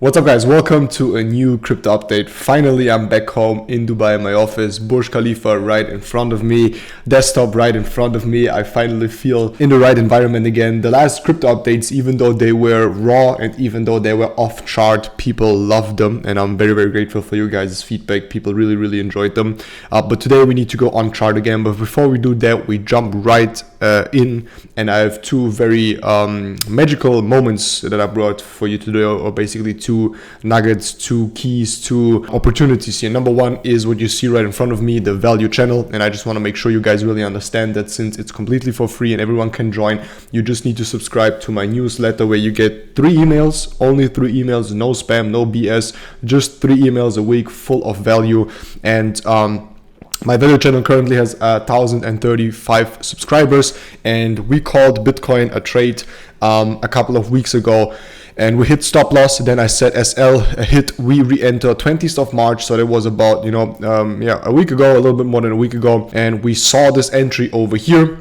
What's up, guys? Welcome to a new crypto update. Finally, I'm back home in Dubai, my office. Burj Khalifa right in front of me, desktop right in front of me. I finally feel in the right environment again. The last crypto updates, even though they were raw and even though they were off chart, people loved them, and I'm very, very grateful for you guys' feedback. People really enjoyed them. But today we need to go on chart again. But before we do that, we jump right in, and I have two very magical moments that I brought for you today, or basically two nuggets, two keys, two opportunities here. Number one is what you see right in front of me, the value channel. And I just want to make sure you guys really understand that since it's completely for free and everyone can join, you just need to subscribe to my newsletter where you get 3 emails, only 3 emails, no spam, no BS, just 3 emails a week full of value. And my value channel currently has 1,035 subscribers, and we called Bitcoin a trade a couple of weeks ago. And we hit stop loss. Then I set SL a hit. We re-enter 20th of March. So that was about, a week ago, a little bit more than a week ago. And we saw this entry over here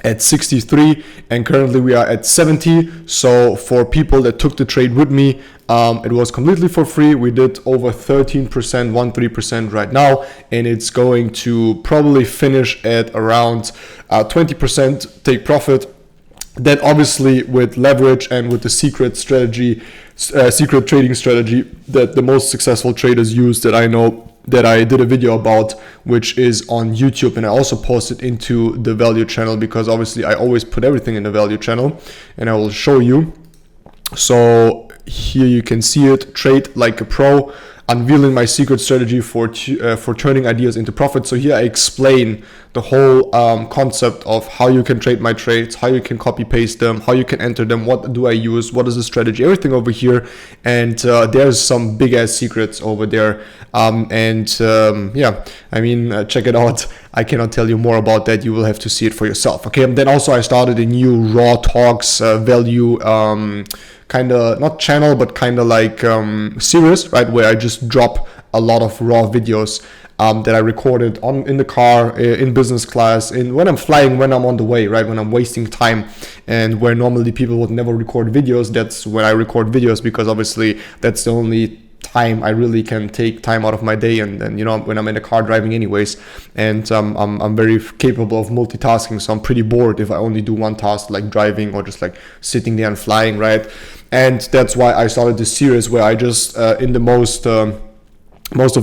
at 63, and currently we are at 70. So for people that took the trade with me, it was completely for free. We did over 13%, right now, and it's going to probably finish at around 20% take profit. Then obviously with leverage and with the secret trading strategy that the most successful traders use, that I know, that I did a video about, which is on YouTube, and I also posted into the value channel, because obviously I always put everything in the value channel, and I will show you. So here you can see it, trade like a pro, unveiling my secret strategy for turning ideas into profit. So here I explain the whole concept of how you can trade my trades, how you can copy paste them, how you can enter them, what do I use, what is the strategy, everything over here. And there's some big ass secrets over there. Check it out. I cannot tell you more about that. You will have to see it for yourself. Okay. And then also I started a new raw talks value kind of not channel, but kind of like series, right, where I just drop a lot of raw videos that I recorded in the car, in business class, when I'm flying, when I'm on the way, right, when I'm wasting time, and where normally people would never record videos. That's when I record videos, because obviously that's the only time I really can take time out of my day, and when I'm in the car driving anyways, and I'm very capable of multitasking, so I'm pretty bored if I only do one task, like driving or just like sitting there and flying, right? And that's why I started this series where I just in the most of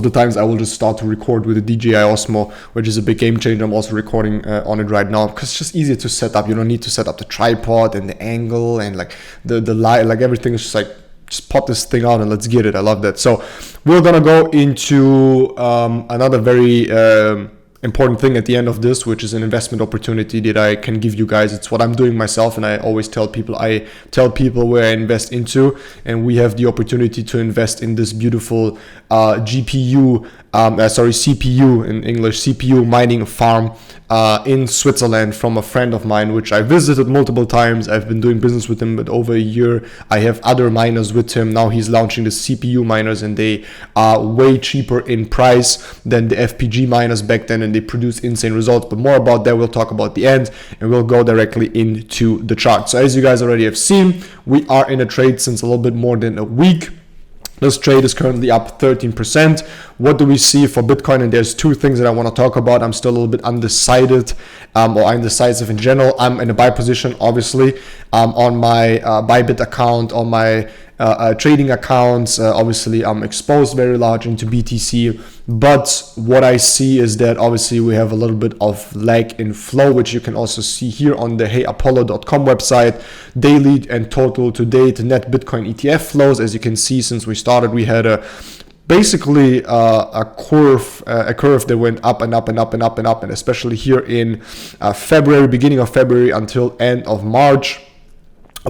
the times I will just start to record with the DJI Osmo, which is a big game changer. I'm also recording on it right now because it's just easier to set up. You don't need to set up the tripod and the angle and like the light, like everything is just pop this thing out and let's get it. I love that. So we're gonna go into another very important thing at the end of this, which is an investment opportunity that I can give you guys. It's what I'm doing myself, and I always tell people where I invest into, and we have the opportunity to invest in this beautiful CPU in English, CPU mining farm in Switzerland from a friend of mine, which I visited multiple times. I've been doing business with him for over a year. I have other miners with him. Now he's launching the CPU miners, and they are way cheaper in price than the FPG miners back then, and they produce insane results. But more about that we'll talk about the end, and we'll go directly into the chart. So as you guys already have seen, we are in a trade since a little bit more than a week. This trade is currently up 13%. What do we see for Bitcoin? And there's two things that I want to talk about. I'm still a little bit undecided or indecisive in general. I'm in a buy position, obviously, on my Bybit account, on my trading accounts. Obviously, I'm exposed very large into BTC. But what I see is that obviously we have a little bit of lag in flow, which you can also see here on the heyapollo.com website. Daily and total to date net Bitcoin ETF flows. As you can see, since we started, we had basically a curve that went up and up and up and up and up, and especially here in February, beginning of February until end of March.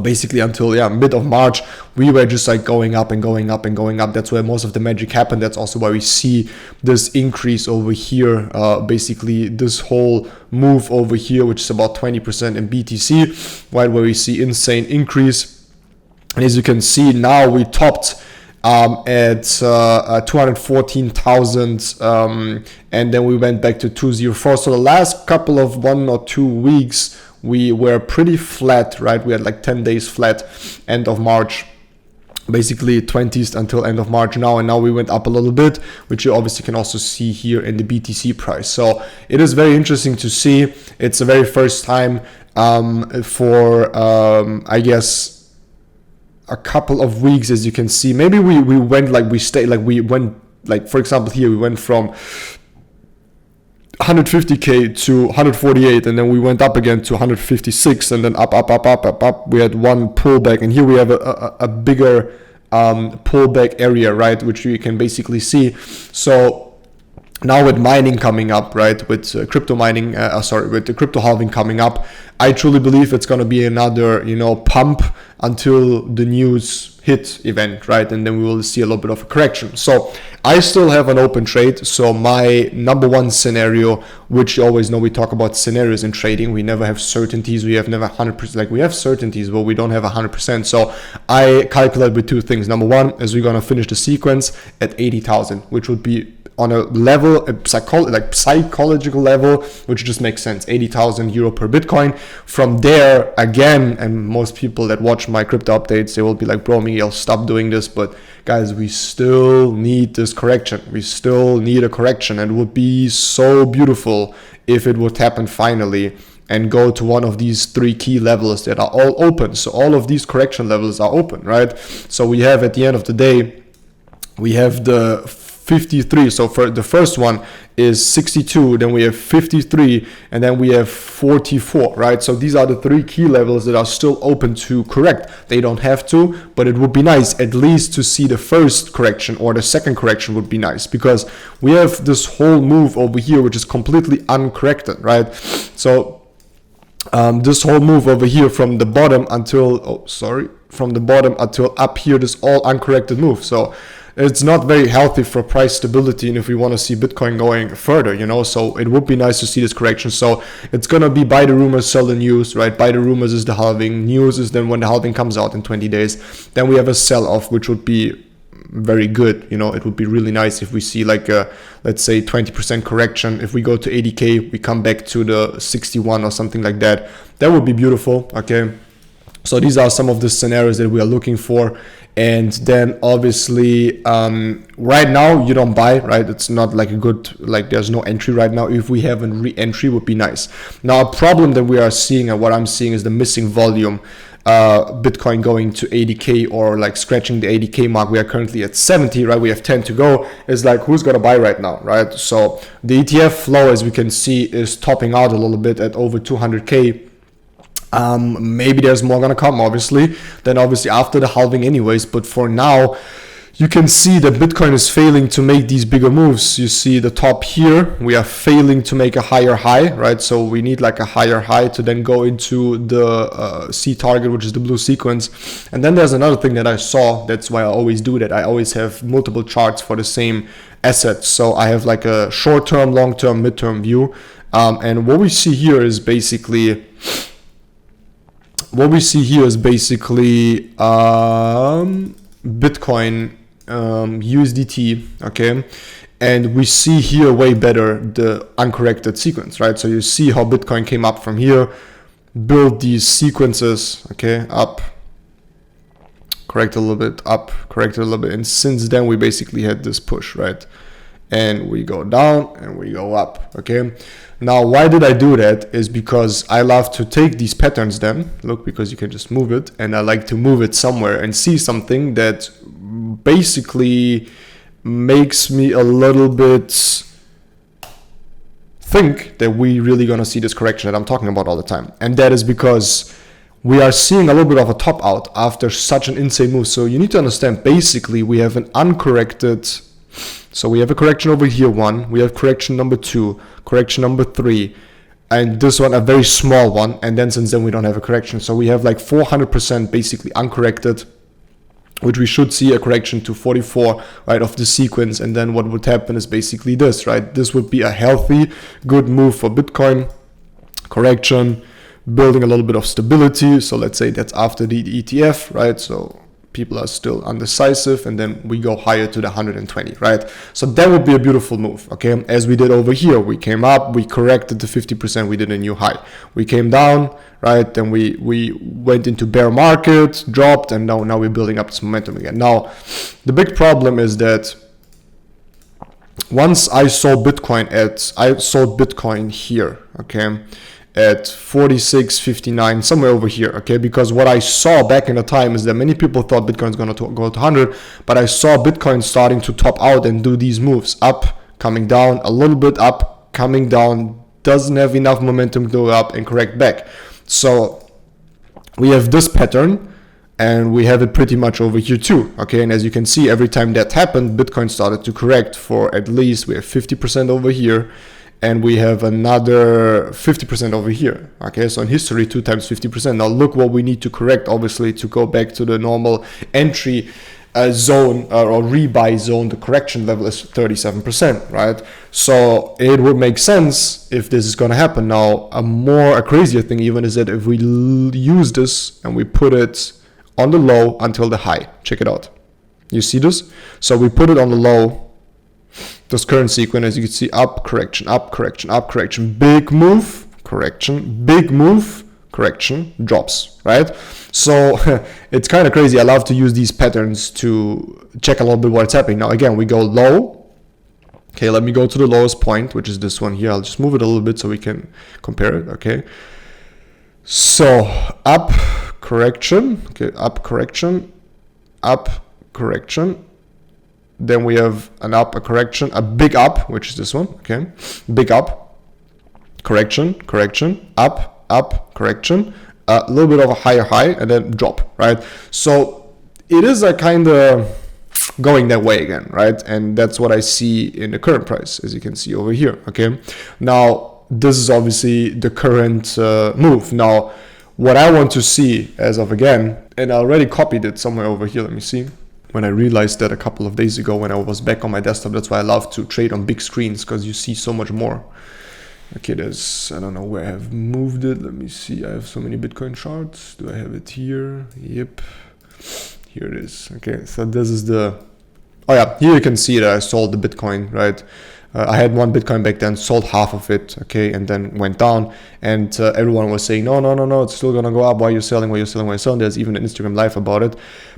Basically until mid of March, we were just like going up and going up and going up. That's where most of the magic happened. That's also why we see this increase over here, basically this whole move over here, which is about 20% in BTC, right, where we see insane increase. And as you can see, now we topped at 214,000, and then we went back to 204. So the last couple of 1 or 2 weeks we were pretty flat, right? We had like 10 days flat end of March. basically 20s until end of March now, and now we went up a little bit, which you obviously can also see here in the BTC price. So it is very interesting to see. It's the very first time for I guess a couple of weeks, as you can see. Maybe we went like we stayed like we went like, for example, here we went from 150k to 148, and then we went up again to 156, and then up. We had one pullback, and here we have a bigger pullback area, right, which you can basically see. So now with mining coming up, right, with crypto mining, with the crypto halving coming up, I truly believe it's going to be another, pump until the news hit event, right? And then we will see a little bit of a correction. So I still have an open trade. So my number one scenario, which you always know, we talk about scenarios in trading. We never have certainties. We have never 100%, like we have certainties, but we don't have 100%. So I calculate with two things. Number one is we're going to finish the sequence at 80,000, which would be on a level, a psychological level, which just makes sense, 80,000 euro per Bitcoin. From there, again, and most people that watch my crypto updates, they will be like, bro, Miguel, stop doing this. But guys, we still need this correction. We still need a correction. And it would be so beautiful if it would happen finally and go to one of these three key levels that are all open. So all of these correction levels are open, right? So we have, at the end of the day, we have the 53. So for the first one is 62, then we have 53, and then we have 44, right? So these are the three key levels that are still open to correct. They don't have to, but it would be nice at least to see the first correction, or the second correction would be nice, because we have this whole move over here which is completely uncorrected, right? So this whole move over here from the bottom until from the bottom until up here, this all uncorrected move. So it's not very healthy for price stability, and if we want to see Bitcoin going further, so it would be nice to see this correction. So it's going to be buy the rumors, sell the news, right? Buy the rumors is the halving, news is then when the halving comes out in 20 days. Then we have a sell off, which would be very good. It would be really nice if we see like a, let's say 20% correction. If we go to 80k, we come back to the 61 or something like that. That would be beautiful. Okay. So these are some of the scenarios that we are looking for. And then obviously right now you don't buy, right? It's not like a good, like there's no entry right now. If we have a re-entry, would be nice. Now a problem that we are seeing, and what I'm seeing, is the missing volume. Bitcoin going to 80k or like scratching the 80k mark. We are currently at 70, right? We have 10 to go. It's like, who's gonna buy right now, right? So the ETF flow, as we can see, is topping out a little bit at over 200k. Maybe there's more gonna come, obviously, then obviously after the halving anyways, but for now you can see that Bitcoin is failing to make these bigger moves. You see the top here, we are failing to make a higher high, right? So we need like a higher high to then go into the C target, which is the blue sequence. And then there's another thing that I saw, that's why I always do that. I always have multiple charts for the same assets. So I have like a short-term, long-term, mid-term view. And what we see here is basically Bitcoin USDT, okay, and we see here way better the uncorrected sequence, right? So you see how Bitcoin came up from here, build these sequences, okay, up, correct a little bit, up, correct a little bit, and since then we basically had this push, right? And we go down and we go up, okay? Now why did I do that is because I love to take these patterns then, look, because you can just move it, and I like to move it somewhere and see something that basically makes me a little bit think that we really gonna see this correction that I'm talking about all the time. And that is because we are seeing a little bit of a top out after such an insane move. So you need to understand, basically we have an uncorrected, so we have a correction over here, one, we have correction number 2, correction number 3, and this one a very small one, and then since then we don't have a correction. So we have like 400% basically uncorrected, which we should see a correction to 44, right, of the sequence. And then what would happen is basically this, right? This would be a healthy, good move for Bitcoin, correction, building a little bit of stability. So let's say that's after the ETF, right? So people are still undecisive, and then we go higher to the 120, right? So that would be a beautiful move, okay? As we did over here, we came up, we corrected the 50%, we did a new high. We came down, right? Then we went into bear market, dropped, and now we're building up this momentum again. Now, the big problem is that once I sold Bitcoin here, okay, at 46.59, somewhere over here, okay, because what I saw back in the time is that many people thought Bitcoin is going to go to 100, but I saw Bitcoin starting to top out and do these moves, up, coming down, a little bit up, coming down, doesn't have enough momentum to go up and correct back. So we have this pattern, and we have it pretty much over here too, okay? And as you can see, every time that happened, Bitcoin started to correct for at least, we have 50% over here, and we have another 50% over here, okay? So in history, 2 times 50%. Now look what we need to correct, obviously, to go back to the normal entry zone or rebuy zone. The correction level is 37%, right? So it would make sense if this is going to happen. Now, a crazier thing even is that if we use this and we put it on the low until the high, check it out. You see this? So we put it on the low, this current sequence, as you can see, up, correction, up, correction, up, correction, big move, correction, big move, correction, drops, right? So it's kind of crazy. I love to use these patterns to check a little bit what's happening. Now, again, we go low. Okay, let me go to the lowest point, which is this one here. I'll just move it a little bit so we can compare it, okay? So up, correction, okay, up, correction, up, correction. Then we have an up, a correction, a big up, which is this one, okay? Big up, correction, correction, up, correction, a little bit of a higher high, and then drop, right? So it is a kind of going that way again, right? And that's what I see in the current price, as you can see over here, okay? Now, this is obviously the current move. Now, what I want to see as of again, and I already copied it somewhere over here, let me see. When I realized that a couple of days ago when I was back on my desktop, that's why I love to trade on big screens, because you see so much more. Okay, there's, I don't know where I have moved it. Let me see, I have so many Bitcoin charts. Do I have it here? Yep, here it is. Okay, so this is the, oh yeah, here you can see that I sold the Bitcoin, right? I had one Bitcoin back then, sold half of it, okay, and then went down, and everyone was saying, no, it's still gonna go up. Why are you selling? Why are you selling? Why are you selling? There's even an Instagram live about it.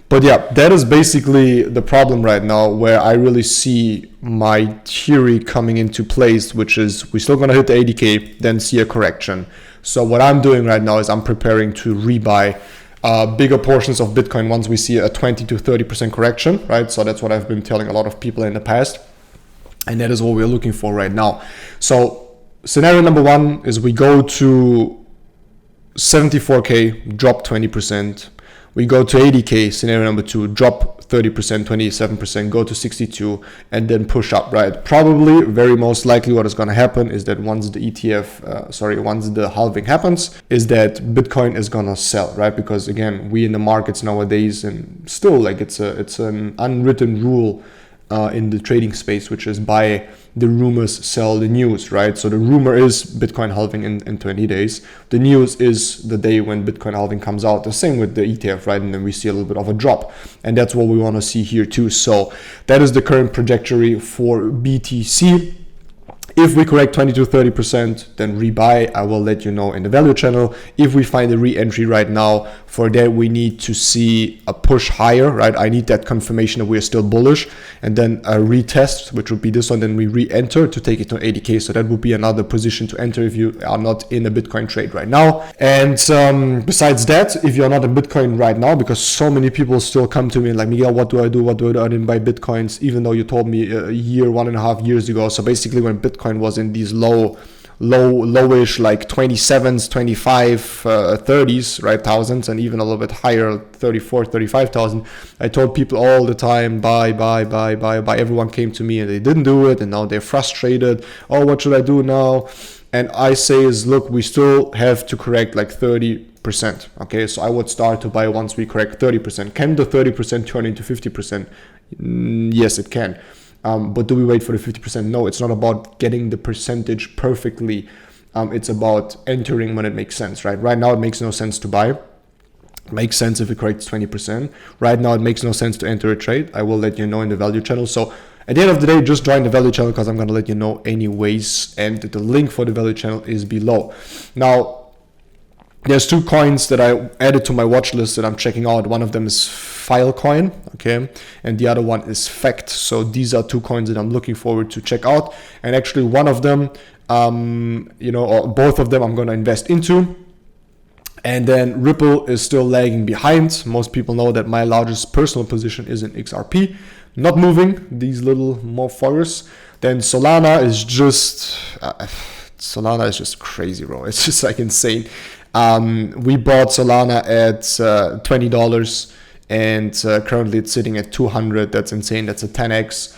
But yeah, that is basically the problem right now, where I really see my theory coming into place, which is we're still gonna hit the 80K, then see a correction. So what I'm doing right now is I'm preparing to rebuy bigger portions of Bitcoin once we see a 20 to 30% correction, right? So that's what I've been telling a lot of people in the past. And that is what we're looking for right now. So scenario number one is we go to 74K, drop 20%. We go to 80K, scenario number two, drop 30%, 27%, go to 62, and then push up, right? Probably, very most likely what is going to happen is that once the once the halving happens, is that Bitcoin is going to sell, right? Because again, we in the markets nowadays, and still like it's an unwritten rule in the trading space, which is buy the rumors, sell the news, right? So the rumor is Bitcoin halving in 20 days. The news is the day when Bitcoin halving comes out. The same with the ETF, right? And then we see a little bit of a drop. And that's what we want to see here too. So that is the current trajectory for BTC. If we correct 20 to 30%, then rebuy. I will let you know in the value channel. If we find a re-entry right now, for that we need to see a push higher, right? I need that confirmation that we're still bullish, and then a retest, which would be this one. Then we re-enter to take it to 80K. So that would be another position to enter if you are not in a Bitcoin trade right now. And besides that, if you're not in Bitcoin right now, because so many people still come to me and like, Miguel, what do I do? What do I do? I didn't buy Bitcoins, even though you told me a year, 1.5 years ago. So basically when Bitcoin was in these lowish like 27s, 25, 30s, right, thousands, and even a little bit higher, 34, 35,000. I told people all the time, buy. Everyone came to me and they didn't do it, and now they're frustrated. Oh, what should I do now? And I say is, look, we still have to correct like 30%. Okay, so I would start to buy once we correct 30%. Can the 30% turn into 50%? Yes, it can. But do we wait for the 50%? No, it's not about getting the percentage perfectly. It's about entering when it makes sense, right? Right now, it makes no sense to buy. Makes sense if it corrects 20%. Right now, it makes no sense to enter a trade. I will let you know in the value channel. So at the end of the day, just join the value channel because I'm going to let you know anyways. And the link for the value channel is below. Now, there's 2 coins that I added to my watch list that I'm checking out. One of them is Filecoin, okay, and the other one is Fact. So these are 2 coins that I'm looking forward to check out. And actually, one of them, or both of them, I'm going to invest into. And then Ripple is still lagging behind. Most people know that my largest personal position is in XRP, not moving, these little motherfuckers. Then Solana is just crazy, bro. It's just like insane. We bought Solana at $20 and currently it's sitting at 200. That's insane. That's a 10x.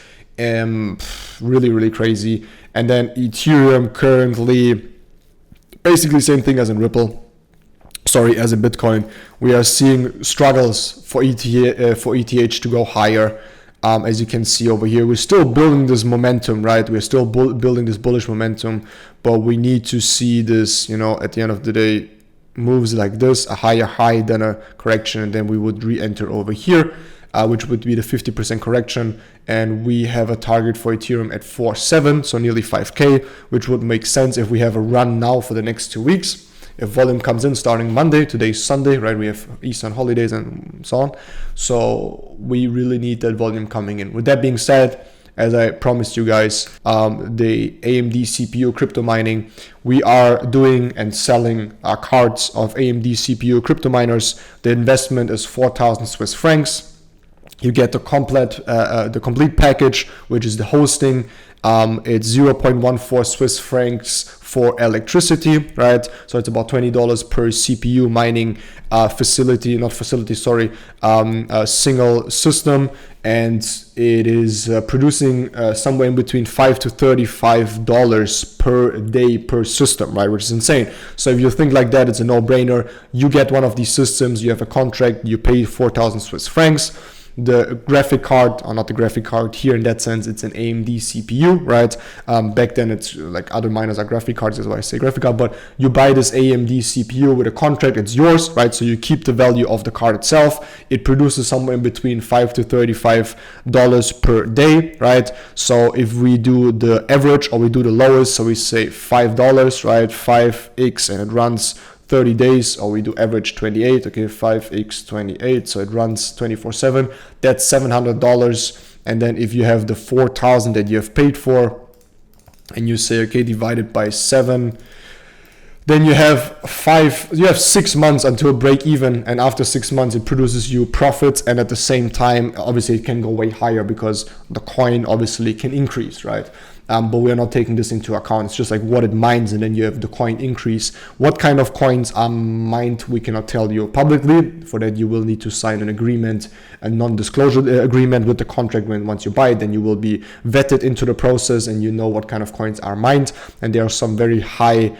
Really, really crazy. And then Ethereum currently basically same thing as in Ripple. As in Bitcoin, we are seeing struggles for ETH to go higher. As you can see over here, we're still building this momentum, right? We're still building this bullish momentum, but we need to see this, at the end of the day, moves like this, a higher high, then a correction, and then we would re-enter over here, which would be the 50% correction. And we have a target for Ethereum at 4.7, so nearly 5K, which would make sense if we have a run now for the next 2 weeks. If volume comes in starting Monday, today's Sunday, right? We have Eastern holidays and so on. So we really need that volume coming in. With that being said, as I promised you guys, the AMD CPU crypto mining, we are doing and selling cards of AMD CPU crypto miners. The investment is 4,000 Swiss francs. You get the complete package, which is the hosting. It's 0.14 Swiss francs for electricity, right? So it's about $20 per CPU mining a single system, and it is producing somewhere in between $5 to $35 per day per system, right? Which is insane. So if you think like that, it's a no-brainer. You get one of these systems, you have a contract, you pay 4,000 Swiss francs. The graphic card, or not the graphic card here in that sense, it's an AMD CPU, right? Back then it's like other miners are graphic cards, that's why I say graphic card, but you buy this AMD CPU with a contract, it's yours, right? So you keep the value of the card itself. It produces somewhere in between $5 to $35 per day, right? So if we do the average or we do the lowest, so we say $5, right? 5x, and it runs 30 days, or we do average 28, okay, 5x 28, so it runs 24/7. That's $700. And then if you have the 4,000 that you have paid for, and you say, okay, divided by 7, then you have 6 months until break even, and after 6 months it produces you profits, and at the same time obviously it can go way higher because the coin obviously can increase, right? But we are not taking this into account. It's just like what it mines, and then you have the coin increase. What kind of coins are mined, we cannot tell you publicly. For that, you will need to sign an agreement, a non-disclosure agreement with the contract. Once you buy it, then you will be vetted into the process, and you know what kind of coins are mined. And there are some very high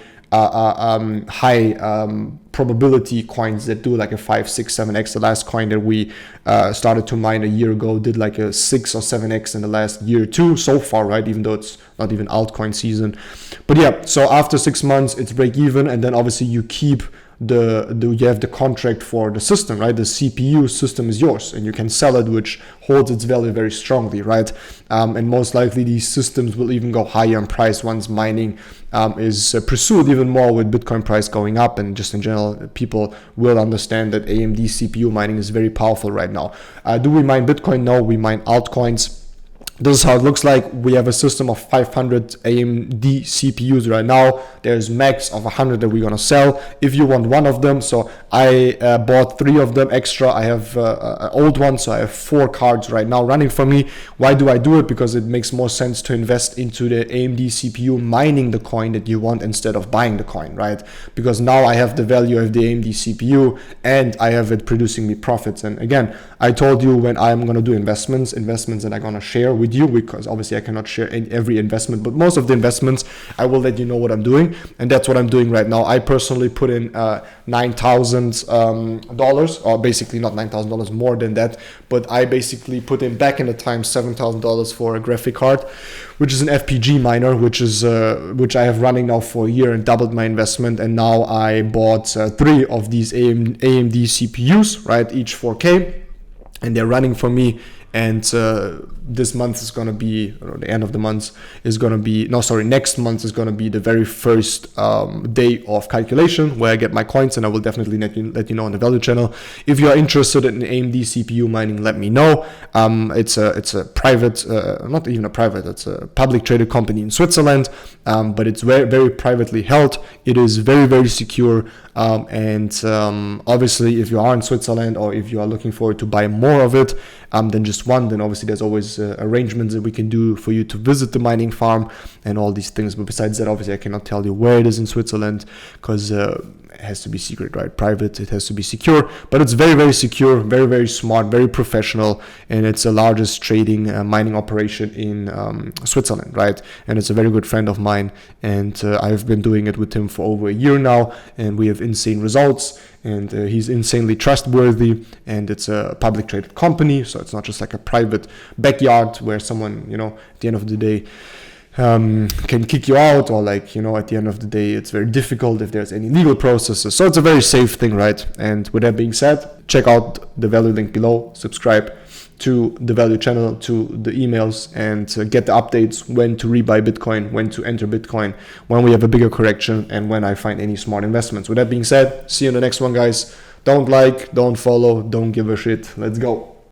probability coins that do like a 5, 6, 7x. The last coin that we started to mine a year ago did like a 6 or 7x in the last year or two so far, right? Even though it's not even altcoin season. But yeah, so after 6 months it's break even, and then obviously you keep you have the contract for the system, right? The CPU system is yours, and you can sell it, which holds its value very strongly, right? And most likely these systems will even go higher in price once mining is pursued even more, with Bitcoin price going up, and just in general people will understand that AMD CPU mining is very powerful right now. Do we mine Bitcoin? No, we mine altcoins. This is how it looks like. We have a system of 500 AMD CPUs right now. There's max of 100 that we're gonna sell. If you want one of them, so I bought 3 of them extra. I have an old one, so I have 4 cards right now running for me. Why do I do it? Because it makes more sense to invest into the AMD CPU mining the coin that you want instead of buying the coin, right? Because now I have the value of the AMD CPU, and I have it producing me profits. And again, I told you when I'm gonna do investments that I'm gonna share with with you, because obviously I cannot share every investment, but most of the investments I will let you know what I'm doing, and that's what I'm doing right now. I personally put in $9,000, or basically not $9,000, more than that, but I basically put in back in the time $7,000 for a graphic card, which is an FPG miner, which I have running now for a year and doubled my investment. And now I bought 3 of these AMD CPUs, right, each 4K, and they're running for me. And this month is going to be, or the end of the month is going to be, next month is going to be the very first day of calculation where I get my coins, and I will definitely let you know on the value channel. If you are interested in AMD CPU mining, let me know. It's a private, not even a private, it's a public traded company in Switzerland, but it's very, very privately held. It is very, very secure. Obviously, if you are in Switzerland, or if you are looking forward to buy more of it than just one, then obviously there's always arrangements that we can do for you to visit the mining farm and all these things. But besides that, obviously I cannot tell you where it is in Switzerland, because it has to be secret, right? Private, it has to be secure, but it's very, very secure, very, very smart, very professional, and it's the largest trading mining operation in Switzerland, right? And it's a very good friend of mine, and I've been doing it with him for over a year now, and we have insane results, and he's insanely trustworthy, and it's a public traded company, so it's not just like a private backyard where someone, at the end of the day can kick you out, or at the end of the day it's very difficult if there's any legal processes. So it's a very safe thing, right? And with that being said, check out the value link below, subscribe to the value channel, to the emails, and get the updates when to rebuy Bitcoin, when to enter Bitcoin, when we have a bigger correction, and when I find any smart investments. With that being said, see you in the next one, guys. Don't follow, don't give a shit. Let's go.